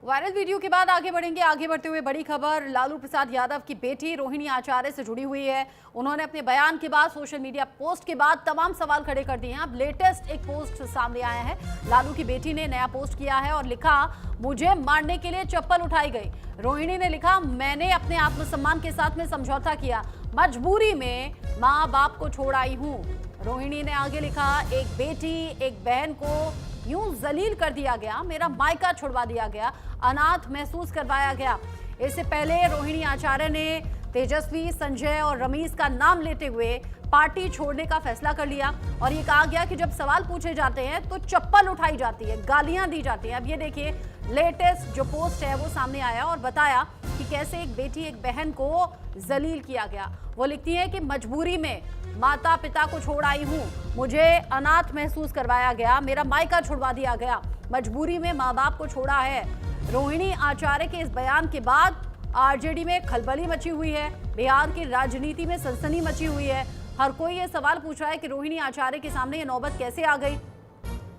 Viral video के बाद आगे बढ़ेंगे। आगे बढ़ते हुए बड़ी खबर लालू प्रसाद यादव की बेटी रोहिणी आचार्य से जुड़ी हुई है। उन्होंने अपने बयान के बाद सोशल मीडिया पोस्ट के बाद तमाम सवाल खड़े कर दिए हैं। अब लेटेस्ट एक पोस्ट सामने आया है। लालू की बेटी ने नया पोस्ट किया है और लिखा, मुझे मारने के लिए चप्पल उठाई गई। रोहिणी ने लिखा, मैंने अपने आत्मसम्मान के साथ में समझौता किया, मजबूरी में माँ बाप को छोड़ आई हूँ। रोहिणी ने आगे लिखा, एक बेटी एक बहन को यूं जलील कर दिया गया, मेरा मायका छुड़वा दिया गया, अनाथ महसूस करवाया गया। इससे पहले रोहिणी आचार्य ने तेजस्वी, संजय और रमीज का नाम लेते हुए पार्टी छोड़ने का फैसला कर लिया और ये कहा गया कि जब सवाल पूछे जाते हैं तो चप्पल उठाई जाती है, गालियां दी जाती हैं। अब ये देखिए, लेटेस्ट जो पोस्ट है वो सामने आया और बताया कि कैसे एक बेटी एक बहन को जलील किया गया। वो लिखती है कि मजबूरी में माता पिता को छोड़ आई हूँ, मुझे अनाथ महसूस करवाया गया, मेरा मायका छुड़वा दिया गया, मजबूरी में माँ बाप को छोड़ा है। रोहिणी आचार्य के इस बयान के बाद आरजेडी में खलबली मची हुई है, बिहार की राजनीति में सनसनी मची हुई है। हर कोई ये सवाल पूछ रहा है कि रोहिणी आचार्य के सामने ये नौबत कैसे आ गई।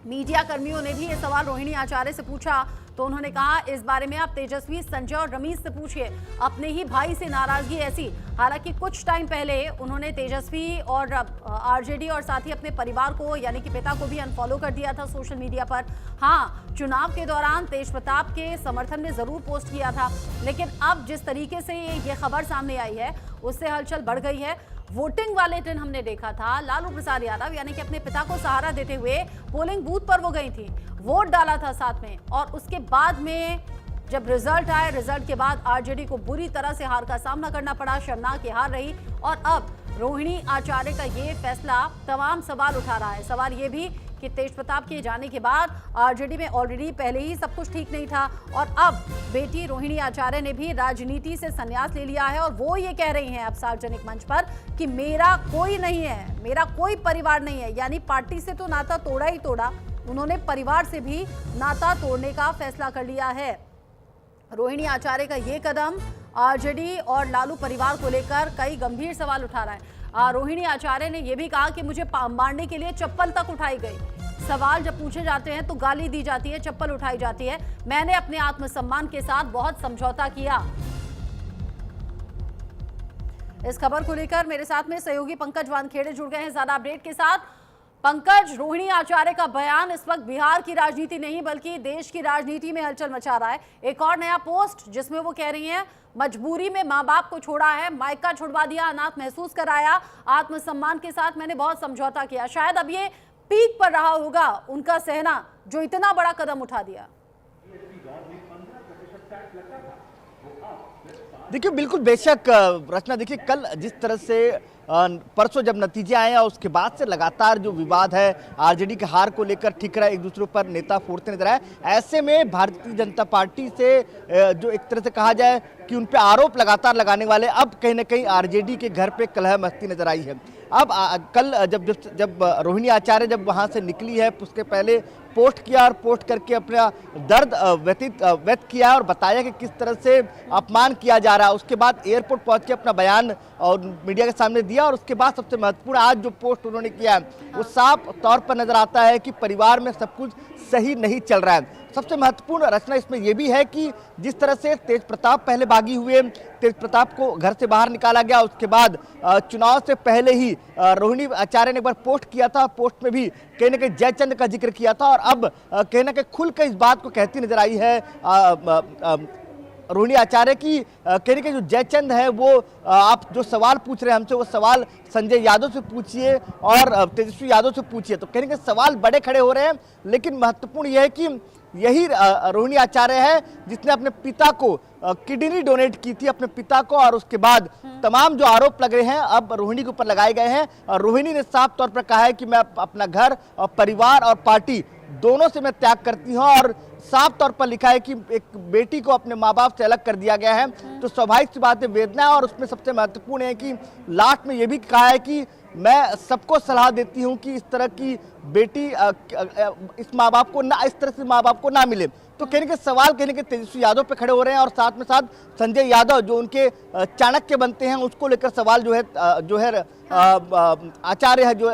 मीडिया कर्मियों ने भी ये सवाल रोहिणी आचार्य से पूछा तो उन्होंने कहा, इस बारे में आप तेजस्वी, संजय और रमीज से पूछिए, अपने ही भाई से नाराजगी ऐसी। हालांकि कुछ टाइम पहले उन्होंने तेजस्वी और आरजेडी और साथ ही अपने परिवार को यानी कि पिता को भी अनफॉलो कर दिया था सोशल मीडिया पर। हाँ, चुनाव के दौरान तेज प्रताप के समर्थन में जरूर पोस्ट किया था, लेकिन अब जिस तरीके से ये खबर सामने आई है उससे हलचल बढ़ गई है। वोटिंग वाले दिन हमने देखा था लालू प्रसाद यादव यानी कि अपने पिता को सहारा देते हुए पोलिंग बूथ पर वो गई थी, वोट डाला था साथ में, और उसके बाद में जब रिजल्ट आए, रिजल्ट के बाद आरजेडी को बुरी तरह से हार का सामना करना पड़ा, शर्मनाक की हार रही। और अब रोहिणी आचार्य का ये फैसला तमाम सवाल उठा रहा है। सवाल ये भी कि तेज प्रताप के जाने के बाद आरजेडी में ऑलरेडी पहले ही सब कुछ ठीक नहीं था और अब बेटी रोहिणी आचार्य ने भी राजनीति से संन्यास ले लिया है और वो ये कह रही हैं अब सार्वजनिक मंच पर कि मेरा कोई नहीं है, मेरा कोई परिवार नहीं है। यानी पार्टी से तो नाता तोड़ा ही तोड़ा, उन्होंने परिवार से भी नाता तोड़ने का फैसला कर लिया है। रोहिणी आचार्य का ये कदम आरजेडी और लालू परिवार को लेकर कई गंभीर सवाल उठा रहा है। रोहिणी आचार्य ने यह भी कहा कि मुझे मारने के लिए चप्पल तक उठाई गई। सवाल जब पूछे जाते हैं तो गाली दी जाती है, चप्पल उठाई जाती है। मैंने अपने आत्मसम्मान के साथ बहुत समझौता किया। इस खबर को लेकर मेरे साथ में सहयोगी पंकज वानखेड़े जुड़ गए हैं ज्यादा अपडेट के साथ। पंकज, रोहिणी आचार्य का बयान इस वक्त बिहार की राजनीति नहीं बल्कि देश की राजनीति में हलचल मचा रहा है। एक और नया पोस्ट जिसमें वो कह रही हैं, मजबूरी में माँ बाप को छोड़ा है, मायका छुड़वा दिया, अनाथ महसूस कराया, आत्मसम्मान के साथ मैंने बहुत समझौता किया। शायद अब ये पीक पर रहा होगा उनका सहना, जो इतना बड़ा कदम उठा दिया। देखिए, बिल्कुल बेशक रचना, देखिए कल जिस तरह से परसों जब नतीजे आए और उसके बाद से लगातार जो विवाद है आरजेडी के हार को लेकर ठीक रहा, एक दूसरे पर नेता फोड़ते नजर आए। ऐसे में भारतीय जनता पार्टी से जो एक तरह से कहा जाए कि उन पे आरोप लगातार लगाने वाले अब कहीं ना कहीं आरजेडी के घर पे कलह मस्ती नजर आई है। अब कल जब रोहिणी आचार्य जब वहां से निकली है उसके पहले पोस्ट किया और पोस्ट करके अपना दर्द व्यक्त किया और बताया कि किस तरह से अपमान किया जा रहा है। उसके बाद एयरपोर्ट पहुंच के अपना बयान और मीडिया के सामने दिया और उसके बाद सबसे महत्वपूर्ण आज जो पोस्ट उन्होंने किया है वो साफ तौर पर नजर आता है कि परिवार में सब कुछ सही नहीं चल रहा है। सबसे महत्वपूर्ण रचना इसमें यह भी है कि जिस तरह से तेज प्रताप पहले बागी हुए, तेज प्रताप को घर से बाहर निकाला गया, उसके बाद चुनाव से पहले ही रोहिणी आचार्य ने एक बार पोस्ट किया था, पोस्ट में भी कहीं ना कहीं जयचंद का जिक्र किया था और अब कहीं ना कहीं खुलकर इस बात को कहती नजर आई है रोहिणी आचार्य की कहीं ना कहीं जो जयचंद है वो आप जो सवाल पूछ रहे हैं हमसे वो सवाल संजय यादव से पूछिए और तेजस्वी यादव से पूछिए, तो कहीं ना कहीं सवाल बड़े खड़े हो रहे हैं। लेकिन महत्वपूर्ण यह है कि यही रोहिणी आचार्य है जिसने अपने पिता को किडनी डोनेट की थी, अपने पिता को, और उसके बाद तमाम जो आरोप लग रहे हैं अब रोहिणी के ऊपर लगाए गए हैं। और रोहिणी ने साफ तौर पर कहा है कि मैं अपना घर और परिवार और पार्टी दोनों से मैं त्याग करती हूं और साफ तौर पर लिखा है कि एक बेटी को अपने माँ बाप से अलग कर दिया गया है। तो स्वाभाविक सी बात है, वेदना है। और उसमें सबसे महत्वपूर्ण है कि लास्ट में यह भी कहा है कि मैं सबको सलाह देती हूं कि इस तरह की बेटी इस माँ बाप को ना, इस तरह से माँ बाप को ना मिले। तो कहने के सवाल कहने के तेजस्वी यादव पे खड़े हो रहे हैं और साथ में साथ संजय यादव जो उनके चाणक्य बनते हैं उसको लेकर सवाल जो है आचार्य है, जो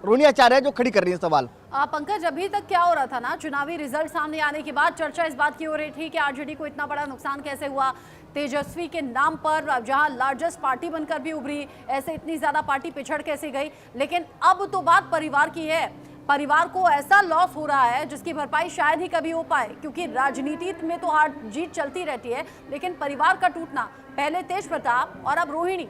रोहिणी आचार्य है, जो खड़ी कर रही है सवाल। पंकज, अभी तक क्या हो रहा था ना, चुनावी रिजल्ट सामने आने के बाद चर्चा इस बात की हो रही थी कि आरजेडी को इतना बड़ा नुकसान कैसे हुआ। तेजस्वी के नाम पर जहां लार्जेस्ट पार्टी बनकर भी उभरी, ऐसे इतनी ज्यादा पार्टी पिछड़ कैसे गई। लेकिन अब तो बात परिवार की है। परिवार को ऐसा लॉस हो रहा है जिसकी भरपाई शायद ही कभी हो पाए, क्योंकि राजनीति में तो हार जीत चलती रहती है, लेकिन परिवार का टूटना, पहले तेज प्रताप और अब रोहिणी।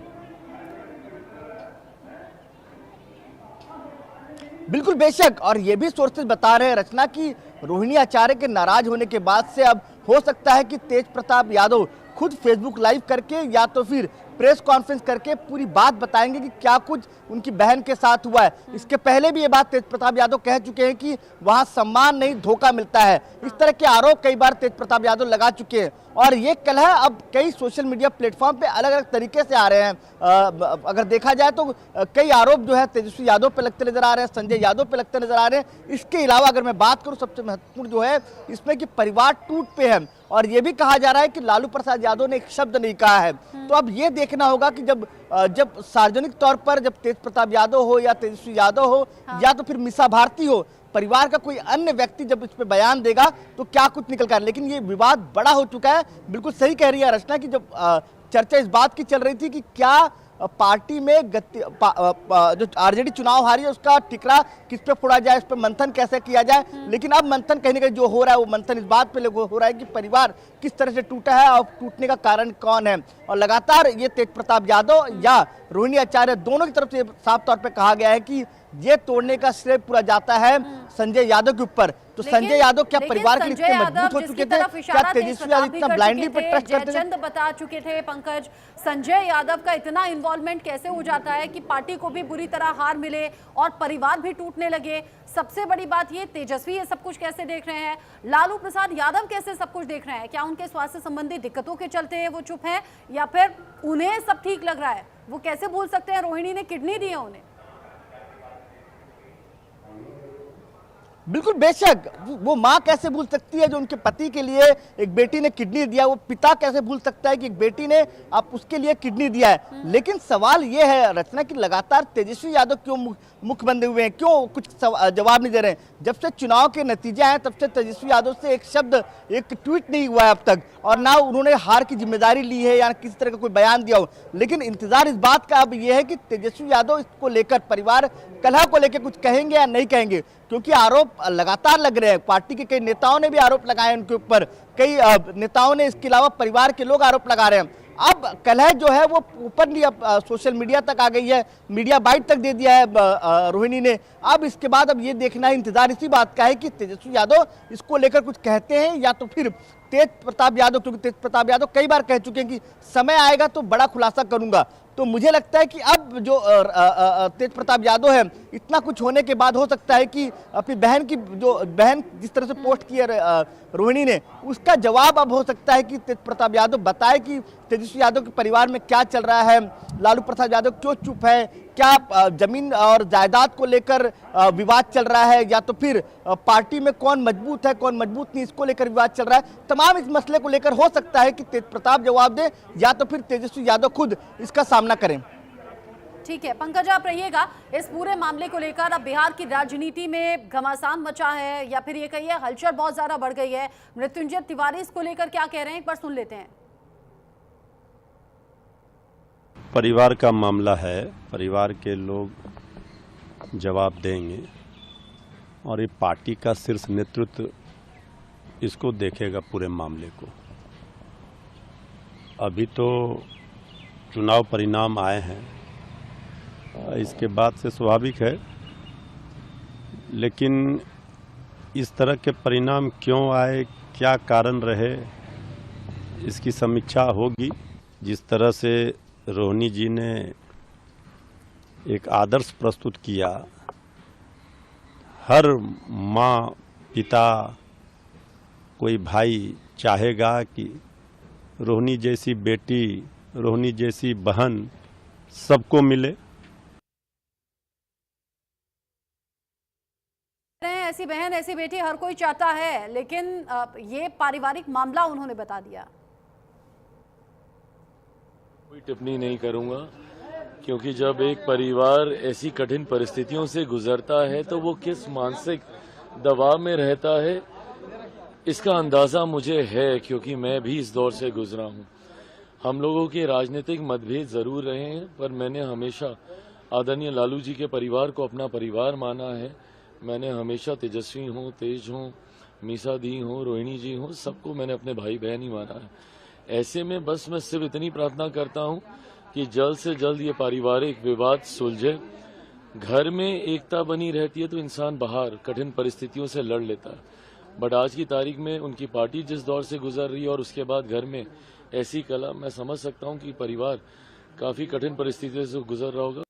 बिल्कुल बेशक, और ये भी सोर्सेज बता रहे हैं रचना की रोहिणी आचार्य के नाराज होने के बाद से अब हो सकता है कि तेज प्रताप यादव खुद फेसबुक लाइव करके या तो फिर प्रेस कॉन्फ्रेंस करके पूरी बात बताएंगे कि क्या कुछ उनकी बहन के साथ हुआ है। इसके पहले भी ये बात तेज प्रताप यादव कह चुके हैं कि वहां सम्मान नहीं धोखा मिलता है। इस तरह के आरोप कई बार तेज प्रताप यादव लगा चुके हैं और ये कलह अब कई सोशल मीडिया प्लेटफॉर्म पे अलग अलग तरीके से आ रहे हैं। अगर देखा जाए तो कई आरोप जो है तेजस्वी यादव पे लगते नजर आ रहे हैं, संजय यादव पे लगते नजर आ रहे हैं। इसके अलावा अगर मैं बात करूं सबसे महत्वपूर्ण जो है इसमें कि परिवार टूट पे है और ये भी कहा जा रहा है कि लालू प्रसाद यादव ने एक शब्द नहीं कहा है। तो अब ये देखना होगा कि जब सार्वजनिक तौर पर जब तेज प्रताप यादव हो या तेजस्वी यादव हो या तो फिर मीसा भारती हो, परिवार का कोई अन्य व्यक्ति जब इस पे बयान देगा तो क्या कुछ निकल कर। लेकिन ये विवाद बड़ा हो चुका है। बिल्कुल सही कह रही है रचना की, जब चर्चा इस बात की चल रही थी कि क्या पार्टी में जो आरजेडी चुनाव हारी है उसका टिकरा किस पे फोड़ा जाए, इस पे मंथन कैसे किया जाए। लेकिन अब मंथन कहीं ना कहीं जो हो रहा है वो मंथन इस बात पे हो रहा है कि परिवार किस तरह से टूटा है और टूटने का कारण कौन है। और लगातार ये तेज प्रताप यादव या रोहिणी आचार्य दोनों की तरफ से साफ तौर पे कहा गया है कि ये तोड़ने का श्रेय पूरा जाता है संजय यादव के ऊपर। तो संजय यादव क्या परिवार के लिए मजबूत हो चुके थे, क्या तेजस्वी यादव इतना ब्लाइंडली पे ट्रस्ट करते थे? जयचंद बता चुके थे पंकज, संजय यादव का इतना इन्वॉल्वमेंट कैसे हो जाता है कि पार्टी को भी बुरी तरह हार मिले और परिवार भी टूटने लगे। सबसे बड़ी बात ये, तेजस्वी ये सब कुछ कैसे देख रहे हैं, लालू प्रसाद यादव कैसे सब कुछ देख रहे हैं। क्या उनके स्वास्थ्य संबंधी दिक्कतों के चलते वो चुप है या फिर उन्हें सब ठीक लग रहा है? वो कैसे भूल सकते हैं रोहिणी ने किडनी दी है उन्हें। बिल्कुल बेशक, वो माँ कैसे भूल सकती है जो उनके पति के लिए एक बेटी ने किडनी दिया। वो पिता कैसे भूल सकता है कि एक बेटी ने आप उसके लिए किडनी दिया है। लेकिन सवाल ये है रचना कि लगातार तेजस्वी यादव क्यों मुख बंधे हुए हैं, क्यों कुछ जवाब नहीं दे रहे हैं। जब से चुनाव के नतीजे आए तब से तेजस्वी यादव से एक शब्द, एक ट्वीट नहीं हुआ है अब तक, और ना उन्होंने हार की जिम्मेदारी ली है या किसी तरह का कोई बयान दिया हो। लेकिन इंतजार इस बात का अब यह है कि तेजस्वी यादव इसको लेकर, परिवार कलह को लेकर कुछ कहेंगे या नहीं कहेंगे, क्योंकि आरोप लगातार लग रहे हैं। पार्टी के कई नेताओं ने भी आरोप लगाए उनके ऊपर, कई नेताओं ने, इसके अलावा परिवार के लोग आरोप लगा रहे हैं। अब कलह जो है वो ऊपर नहीं, अब सोशल मीडिया तक आ गई है, मीडिया बाइट तक दे दिया है रोहिणी ने। अब इसके बाद अब ये देखना है, इंतजार इसी बात का है कि तेजस्वी यादव इसको लेकर कुछ कहते हैं या तो फिर तेज प्रताप यादव, क्योंकि तेज प्रताप यादव कई बार कह चुके हैं कि समय आएगा तो बड़ा खुलासा करूंगा। तो मुझे लगता है कि अब जो तेज प्रताप यादव है, इतना कुछ होने के बाद हो सकता है कि अपनी बहन की, जो बहन जिस तरह से पोस्ट की है रोहिणी ने, उसका जवाब अब हो सकता है कि तेज प्रताप यादव बताए कि तेजस्वी यादव के परिवार में क्या चल रहा है, लालू प्रसाद यादव क्यों चुप है, क्या जमीन और जायदाद को लेकर विवाद चल रहा है, या तो फिर पार्टी में कौन मजबूत है कौन मजबूत नहीं, इसको लेकर विवाद चल रहा है। तमाम इस मसले को लेकर हो सकता है कि तेज प्रताप जवाब दे या तो फिर तेजस्वी यादव खुद इसका सामना करें। ठीक है पंकज, आप रहिएगा इस पूरे मामले को लेकर। अब बिहार की राजनीति में घमासान मचा है या फिर ये कहिए हलचल बहुत ज्यादा बढ़ गई है। मृत्युंजय तिवारी इसको लेकर क्या कह रहे हैं, एक बार सुन लेते हैं। परिवार का मामला है, परिवार के लोग जवाब देंगे और ये पार्टी का शीर्ष नेतृत्व इसको देखेगा पूरे मामले को। अभी तो चुनाव परिणाम आए हैं, इसके बाद से स्वाभाविक है, लेकिन इस तरह के परिणाम क्यों आए, क्या कारण रहे, इसकी समीक्षा होगी। जिस तरह से रोहिणी जी ने एक आदर्श प्रस्तुत किया, हर माँ पिता कोई भाई चाहेगा कि रोहिणी जैसी बेटी, रोहिणी जैसी बहन सबको मिले। ऐसी बहन ऐसी बेटी हर कोई चाहता है, लेकिन ये पारिवारिक मामला उन्होंने बता दिया। कोई टिप्पणी नहीं करूंगा। क्योंकि जब एक परिवार ऐसी कठिन परिस्थितियों से गुजरता है तो वो किस मानसिक दबाव में रहता है, इसका अंदाजा मुझे है, क्योंकि मैं भी इस दौर से गुजरा हूं। हम लोगों के राजनीतिक मतभेद जरूर रहे हैं, पर मैंने हमेशा आदरणीय लालू जी के परिवार को अपना परिवार माना है। मैंने हमेशा तेजस्वी हूं, तेज हूं, मीसा दी हूं, रोहिणी जी हूं, सबको मैंने अपने भाई बहन ही माना है। ऐसे में बस मैं सिर्फ इतनी प्रार्थना करता हूं कि जल्द से जल्द ये पारिवारिक विवाद सुलझे। घर में एकता बनी रहती है तो इंसान बाहर कठिन परिस्थितियों से लड़ लेता है, बट आज की तारीख में उनकी पार्टी जिस दौर से गुजर रही है और उसके बाद घर में ऐसी कला, मैं समझ सकता हूं कि परिवार काफी कठिन परिस्थितियों से गुजर रहा होगा।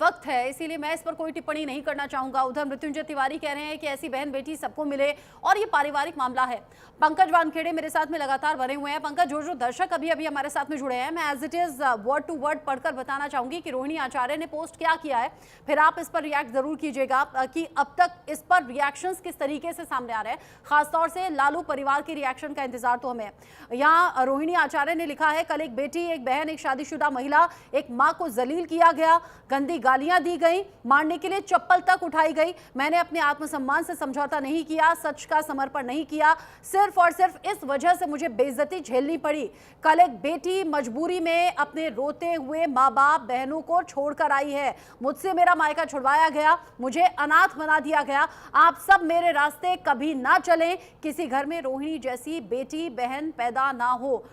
वक्त है, इसीलिए मैं इस पर कोई टिप्पणी नहीं करना चाहूंगा। उधर मृत्युंजय तिवारी कह रहे हैं कि ऐसी बहन बेटी सबको मिले और ये पारिवारिक मामला है। पंकज वानखेड़े मेरे साथ में लगातार बने हुए हैं। पंकज, जो दर्शक अभी अभी हमारे साथ में जुड़े हैं, मैं as it is word to word पढ़कर बताना चाहूंगी कि रोहिणी आचार्य ने पोस्ट क्या किया है, फिर आप इस पर रिएक्ट जरूर कीजिएगा कि अब तक इस पर रिएक्शंस किस तरीके से सामने आ रहे हैं। खासतौर से लालू परिवार के रिएक्शन का इंतजार तो हमें है। यहाँ रोहिणी आचार्य ने लिखा है, कल एक बेटी, एक बहन, एक शादीशुदा महिला, एक माँ को जलील किया गया, गंदी गालियां दी गई, मारने के लिए चप्पल तक उठाई गई। मैंने अपने आत्मसम्मान से समझौता नहीं किया, सच का समर्पण नहीं किया, सिर्फ और सिर्फ इस वजह से मुझे बेइज्जती झेलनी पड़ी। कल एक बेटी मजबूरी में अपने रोते हुए माँ बाप बहनों को छोड़कर आई है। मुझसे मेरा मायका छुड़वाया गया, मुझे अनाथ बना दिया गया। आप सब मेरे रास्ते कभी ना चलें, किसी घर में रोहिणी जैसी बेटी बहन पैदा ना हो।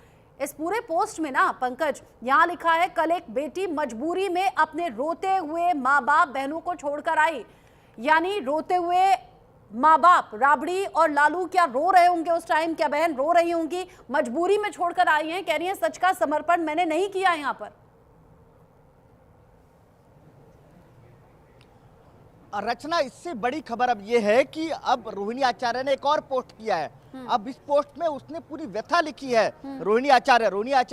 इस पूरे पोस्ट में ना पंकज यहां लिखा है, कल एक बेटी मजबूरी में अपने रोते हुए माँ बाप बहनों को छोड़कर आई। यानी रोते हुए माँ बाप, राबड़ी और लालू क्या रो रहे होंगे उस टाइम, क्या बहन रो रही होंगी, मजबूरी में छोड़कर आई हैं। कह रही हैं सच का समर्पण मैंने नहीं किया। यहां पर रचना, इससे बड़ी खबर अब यह है कि अब रोहिणी आचार्य ने एक और पोस्ट किया है। अब इस पोस्ट में उसने पूरी व्यथा लिखी है। रोहिणी आचार्य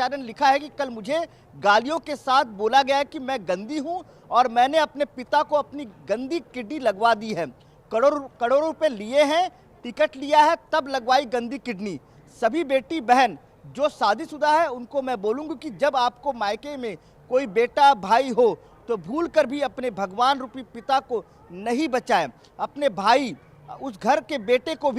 ने लिखा है कि कल मुझे गालियों के साथ बोला गया है कि मैं गंदी हूं और मैंने अपने पिता को अपनी गंदी किडनी लगवा दी है। करोड़ों रुपए लिए हैं, टिकट लिया है, तब लगवाई गंदी किडनी। सभी बेटी बहन जो शादीशुदा है उनको मैं बोलूंगी कि जब आपको मायके में कोई बेटा भाई हो तो भूल कर भी अपने भगवान रूपी पिता को नहीं बचाएं। अपने भाई, उस घर के बेटे को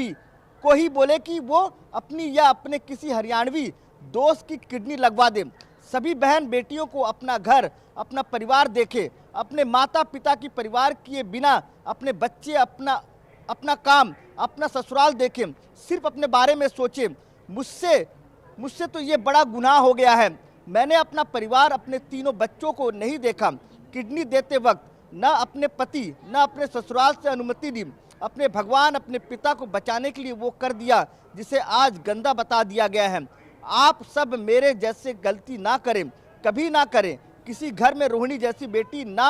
ही बोले कि वो अपनी या अपने किसी हरियाणवी दोस्त की किडनी लगवा दे। सभी बहन बेटियों को अपना घर, अपना परिवार देखे, अपने माता पिता की परिवार किए बिना अपने बच्चे, अपना काम, अपना ससुराल देखें, सिर्फ अपने बारे में सोचे। मुझसे तो ये बड़ा गुनाह हो गया है। मैंने अपना परिवार, अपने तीनों बच्चों को नहीं देखा। किडनी देते वक्त न अपने पति न अपने ससुराल से अनुमति दी। अपने भगवान, अपने पिता को बचाने के लिए वो कर दिया जिसे आज गंदा बता दिया गया है। आप सब मेरे जैसे गलती ना करें, कभी ना करें, किसी घर में रोहिणी जैसी बेटी ना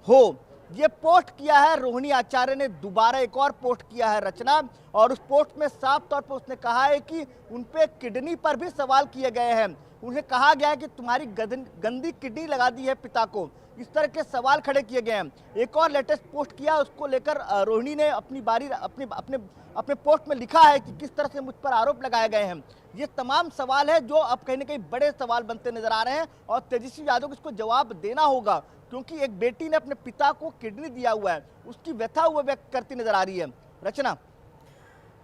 हो। ये पोस्ट किया है रोहिणी आचार्य ने। दोबारा एक और पोस्ट किया है रचना, और उस पोस्ट में साफ तौर पर उसने कहा है कि उन पे किडनी पर भी सवाल किए गए हैं। उन्हें कहा गया है कि तुम्हारी गंदी किडनी लगा दी है पिता को, इस तरह के सवाल खड़े किए गए हैं। एक और लेटेस्ट पोस्ट किया, उसको लेकर रोहिणी ने अपने पोस्ट में लिखा है कि किस तरह से मुझ पर आरोप लगाए गए हैं। ये तमाम सवाल है जो अब कहीं ना कहीं बड़े सवाल बनते नजर आ रहे हैं और तेजस्वी यादव को इसको जवाब देना होगा, क्योंकि एक बेटी ने अपने पिता को किडनी दिया हुआ है, उसकी व्यथा वो व्यक्त करती नजर आ रही है। रचना,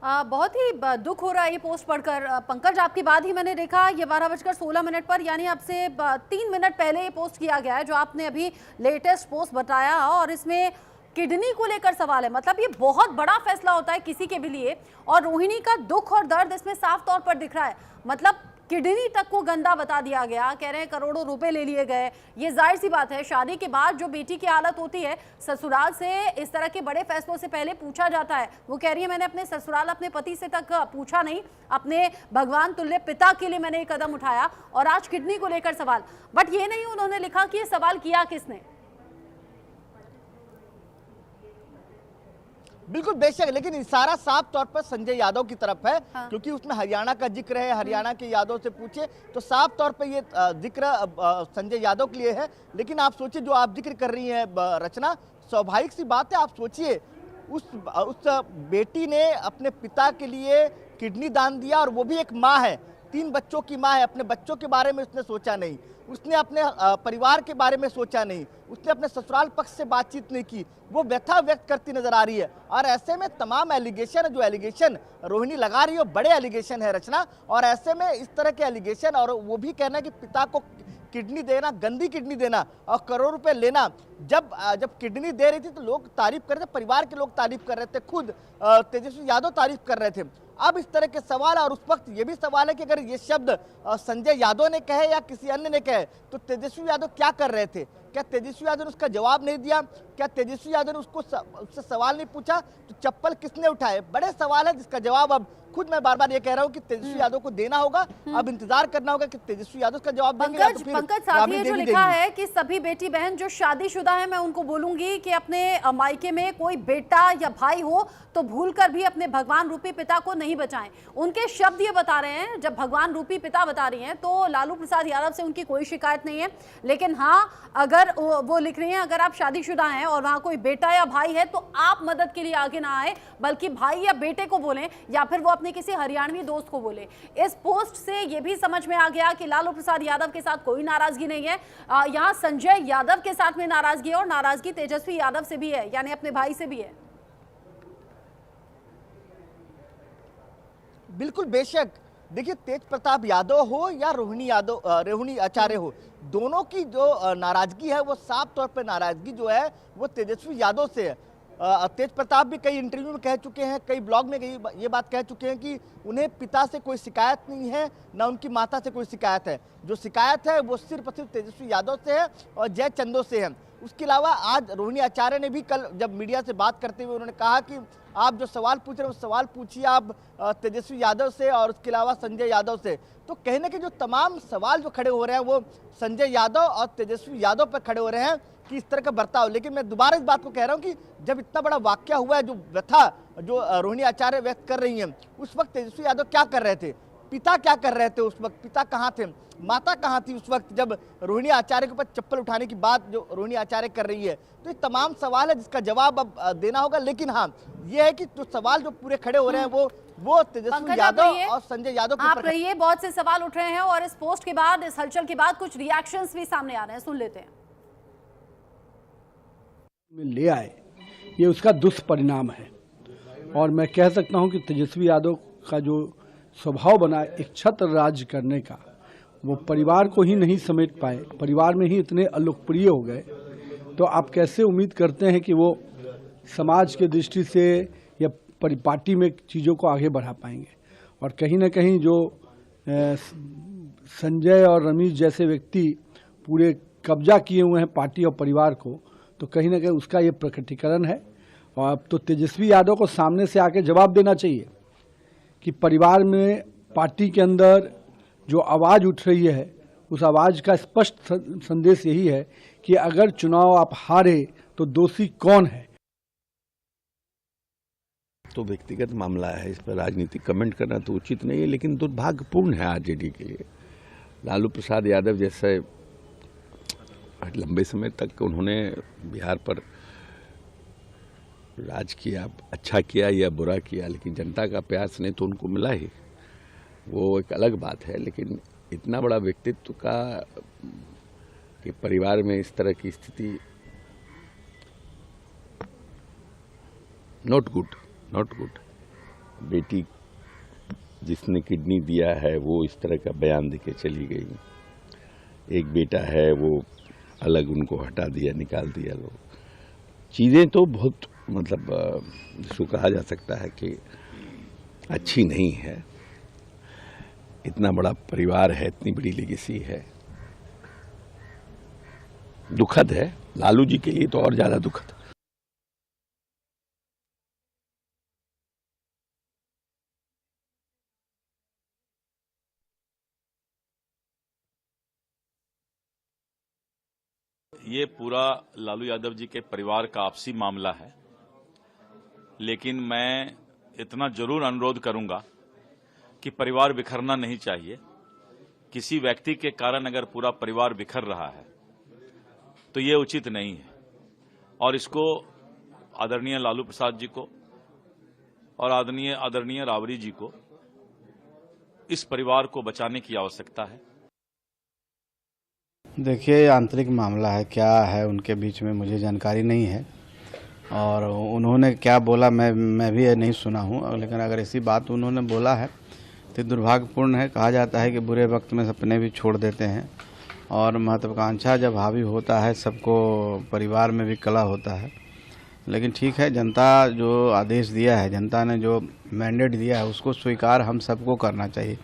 बहुत ही दुख हो रहा है ये पोस्ट पढ़कर। पंकज, आपकी बात ही मैंने देखा ये 12:16 पर, यानी अब से 3 मिनट पहले ये पोस्ट किया गया है जो आपने अभी लेटेस्ट पोस्ट बताया, और इसमें किडनी को लेकर सवाल है। मतलब ये बहुत बड़ा फैसला होता है किसी के भी लिए, और रोहिणी का दुख और दर्द इसमें साफ तौर पर दिख रहा है। मतलब किडनी तक को गंदा बता दिया गया, कह रहे हैं करोड़ों रुपए ले लिए गए। ये जाहिर सी बात है, शादी के बाद जो बेटी की हालत होती है, ससुराल से इस तरह के बड़े फैसलों से पहले पूछा जाता है। वो कह रही है मैंने अपने ससुराल, अपने पति से तक पूछा नहीं, अपने भगवान तुल्य पिता के लिए मैंने ये कदम उठाया, और आज किडनी को लेकर सवाल। बट ये नहीं उन्होंने लिखा कि ये सवाल किया किसने। बिल्कुल बेशक, लेकिन इशारा साफ तौर पर संजय यादव की तरफ है। हाँ। क्योंकि उसमें हरियाणा का जिक्र है, हरियाणा के यादव से पूछे तो साफ तौर पर ये जिक्र संजय यादव के लिए है। लेकिन आप सोचिए, जो आप जिक्र कर रही हैं रचना, स्वाभाविक सी बात है। आप सोचिए, उस बेटी ने अपने पिता के लिए किडनी दान दिया, और वो भी एक माँ है। 3 बच्चों की माँ है, अपने बच्चों के बारे में उसने सोचा नहीं, उसने अपने परिवार के बारे में सोचा नहीं, उसने अपने ससुराल पक्ष से बातचीत नहीं की, वो व्यथा व्यक्त करती नजर आ रही है। और ऐसे में तमाम एलिगेशन, जो एलिगेशन रोहिणी लगा रही है, बड़े एलिगेशन है रचना। और ऐसे में इस तरह के एलिगेशन, और वो भी कहना कि पिता को किडनी देना, गंदी किडनी देना और करोड़ रुपए लेना, जब किडनी दे रही थी तो लोग तारीफ कर रहे थे, परिवार के लोग तारीफ कर रहे थे, खुद तेजस्वी यादव तारीफ कर रहे थे। अब इस तरह के सवाल, और उस वक्त ये भी सवाल है कि अगर ये शब्द संजय यादव ने कहे या किसी अन्य ने कहे तो तेजस्वी यादव क्या कर रहे थे? क्या तेजस्वी यादव ने उसका जवाब नहीं दिया? क्या तेजस्वी यादव ने उससे सवाल नहीं पूछा? तो चप्पल किसने उठाए? बड़े सवाल है जिसका जवाब अब खुद मैं बार बार ये कह रहा हूँ कि तेजस्वी यादव को देना होगा। अब इंतजार करना होगा कि तेजस्वी यादव का जवाब देंगे या तो फिर पंकज साथ राबड़ी ही जो देवी लिखा देंगी। है कि सभी बेटी बहन जो शादीशुदा है, मैं उनको बोलूंगी कि अपने मायके में कोई बेटा या भाई हो तो भूलकर भी अपने भगवान रूपी पिता को नहीं बचाएं। उनके शब्द ये बता रहे हैं, जब भगवान रूपी पिता बता रही हैं तो लालू प्रसाद यादव से उनकी कोई शिकायत नहीं है, लेकिन हाँ, अगर वो लिख रही हैं अगर आप शादीशुदा हैं और वहां कोई बेटा या भाई है तो आप मदद के लिए आगे ना आए, बल्कि भाई या बेटे को बोलें या फिर वो अपने किसी हरियाणवी दोस्त को बोले। इस पोस्ट से ये भी समझ में आ गया कि लालू प्रसाद यादव के साथ कोई नाराजगी नहीं है, यहाँ संजय यादव के साथ में नाराजगी है और नाराजगी तेजस्वी यादव से भी है, यानी अपने भाई से भी है। बिल्कुल, बेशक। देखिए, तेज प्रताप यादव हो या रोहिणी आचार्य हो, दोनों की जो नाराजगी है वो साफ तौर पर नाराजगी जो है वो तेजस्वी यादव से है। तेज प्रताप भी कई इंटरव्यू में कह चुके हैं, कई ब्लॉग में ये बात कह चुके हैं कि उन्हें पिता से कोई शिकायत नहीं है, ना उनकी माता से कोई शिकायत है। जो शिकायत है वो सिर्फ तेजस्वी यादव से है और जय चंदो से है। उसके अलावा आज रोहिणी आचार्य ने भी कल जब मीडिया से बात करते हुए उन्होंने कहा कि आप जो सवाल पूछ रहे हैं वो सवाल पूछिए आप तेजस्वी यादव से और उसके अलावा संजय यादव से। तो कहने के जो तमाम सवाल जो खड़े हो रहे हैं वो संजय यादव और तेजस्वी यादव पर खड़े हो रहे हैं कि इस तरह का बर्ताव। लेकिन मैं दोबारा इस बात को कह रहा हूं कि जब इतना बड़ा वाकया हुआ है, जो व्यथा जो रोहिणी आचार्य व्यक्त कर रही हैं, उस वक्त तेजस्वी यादव क्या कर रहे थे? पिता क्या कर रहे थे उस वक्त? पिता कहाँ थे? माता कहाँ थी उस वक्त जब रोहिणी आचार्य के ऊपर चप्पल उठाने की बात जो रोहिणी आचार्य कर रही है? तो ये तमाम सवाल है जिसका जवाब अब देना होगा। लेकिन हाँ, ये है कि जो सवाल जो पूरे खड़े हो रहे हैं वो तेजस्वी यादव और संजय यादव के आप रहिए, बहुत से सवाल उठ रहे हैं और इस पोस्ट के बाद, इस हलचल के बाद कुछ रिएक्शंस भी सामने आ रहे हैं, सुन लेते हैं। में ले आए, ये उसका दुष्परिणाम है। और मैं कह सकता हूं कि तेजस्वी यादव का जो स्वभाव बना एक छत्र राज करने का, वो परिवार को ही नहीं समेट पाए, परिवार में ही इतने अलोकप्रिय हो गए, तो आप कैसे उम्मीद करते हैं कि वो समाज के दृष्टि से या पार्टी में चीज़ों को आगे बढ़ा पाएंगे? और कहीं ना कहीं जो संजय और रमेश जैसे व्यक्ति पूरे कब्जा किए हुए हैं पार्टी और परिवार को, तो कहीं ना कहीं उसका ये प्रकटीकरण है। और अब तो तेजस्वी यादव को सामने से आके जवाब देना चाहिए कि परिवार में, पार्टी के अंदर जो आवाज़ उठ रही है, उस आवाज़ का स्पष्ट संदेश यही है कि अगर चुनाव आप हारे तो दोषी कौन है। तो व्यक्तिगत मामला है, इस पर राजनीतिक कमेंट करना तो उचित नहीं है, लेकिन दुर्भाग्यपूर्ण है आरजेडी के लिए। लालू प्रसाद यादव जैसे लंबे समय तक उन्होंने बिहार पर राज किया, अच्छा किया या बुरा किया, लेकिन जनता का प्यार स्नेह तो उनको मिला ही, वो एक अलग बात है। लेकिन इतना बड़ा व्यक्तित्व का कि परिवार में इस तरह की स्थिति नॉट गुड। बेटी जिसने किडनी दिया है वो इस तरह का बयान देके चली गई। एक बेटा है वो अलग, उनको हटा दिया, निकाल दिया लोग। चीज़ें तो बहुत जिसको कहा जा सकता है कि अच्छी नहीं है। इतना बड़ा परिवार है, इतनी बड़ी लेगेसी है, दुखद है। लालू जी के लिए तो और ज्यादा दुखद। ये पूरा लालू यादव जी के परिवार का आपसी मामला है, लेकिन मैं इतना जरूर अनुरोध करूंगा कि परिवार बिखरना नहीं चाहिए। किसी व्यक्ति के कारण अगर पूरा परिवार बिखर रहा है तो ये उचित नहीं है, और इसको आदरणीय लालू प्रसाद जी को और आदरणीय राबड़ी जी को इस परिवार को बचाने की आवश्यकता है। देखिए, आंतरिक मामला है, क्या है उनके बीच में मुझे जानकारी नहीं है, और उन्होंने क्या बोला मैं भी नहीं सुना हूँ, लेकिन अगर ऐसी बात उन्होंने बोला है तो दुर्भाग्यपूर्ण है। कहा जाता है कि बुरे वक्त में सपने भी छोड़ देते हैं, और महत्वाकांक्षा जब हावी होता है सबको परिवार में भी कला होता है। लेकिन ठीक है, जनता जो आदेश दिया है, जनता ने जो मैंडेट दिया है उसको स्वीकार हम सबको करना चाहिए,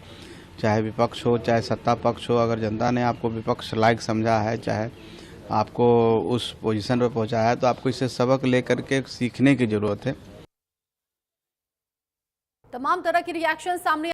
चाहे विपक्ष हो चाहे सत्ता पक्ष हो। अगर जनता ने आपको विपक्ष लायक समझा है, चाहे आपको उस पोजीशन पर पहुंचाया है, तो आपको इससे सबक लेकर के सीखने की जरूरत है। तमाम तरह के रिएक्शन सामने